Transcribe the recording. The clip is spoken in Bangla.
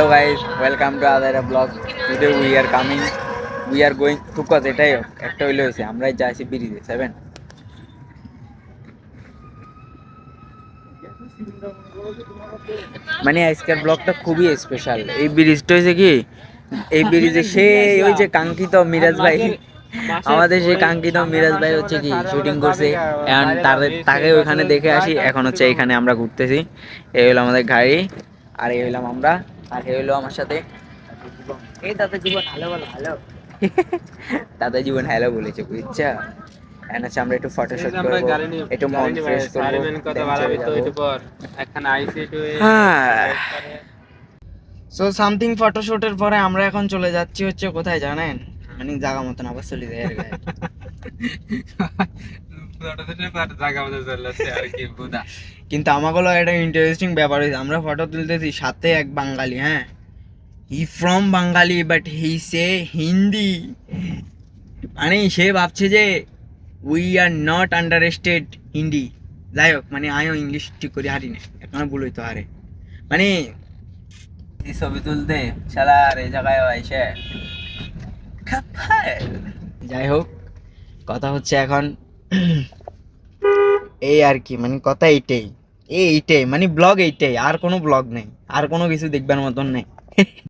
Hello guys, welcome to other vlog. Today we are coming, we are going to cause এটাই একটা হইলো হয়েছে আমরা যাইছি ব্রিজে 7 মানে আজকের ব্লগটা খুবই স্পেশাল। এই ব্রিজটা হয়েছে কি, এই ব্রিজে সেই ওই যে কাঙ্ক্ষিত মিরাজ ভাই, আমাদের সেই কাঙ্ক্ষিত মিরাজ ভাই হচ্ছে কি শুটিং করছে। এখন তাকে ওইখানে দেখে আসি। এখন হচ্ছে এখানে আমরা ঘুরতেছি। এই হলো আমাদের গাড়ি, আর এই হইলাম আমরা, আর এই হইলো আমার সাথে এই দাদা জীবন। হ্যালো বলো, হ্যালো। দাদা জীবন হ্যালো বলেছে, বুঝছা? এখন হচ্ছে আমরা একটু ফটোশুট করবো, একটু মন ফ্রেশ করবো, হ্যাঁ। সো সামথিং ফটোশুটের পরে আমরা এখন চলে যাচ্ছি হচ্ছে কোথায় জানেন? মানে জায়গা মতন আবার চলে যায় আর কিন্তু আমাগুলো একটা ইন্টারেস্টিং ব্যাপার হয়েছে, আমরা ফটো তুলতেছি, সাথে এক বাঙালি। হ্যাঁ, হি ফ্রম বাঙালি বাট হি সে হিন্দি। মানে সে ভাবছে যে উই আর নট আন্ডারস্টেড হিন্দি। যাই হোক, মানে আমিও ইংলিশ ঠিক করে হারি না, এখনো ভুল হইতে পারে। মানে এই ছবি তুলতে শালার এই জায়গায় এসে যাই হোক, কথা হচ্ছে এখন এই আর কি, মানে কথা এইটাই, এইটাই মানে ব্লগ, এইটাই, আর কোনো ব্লগ নেই, আর কোনো কিছু দেখবার মতন নেই।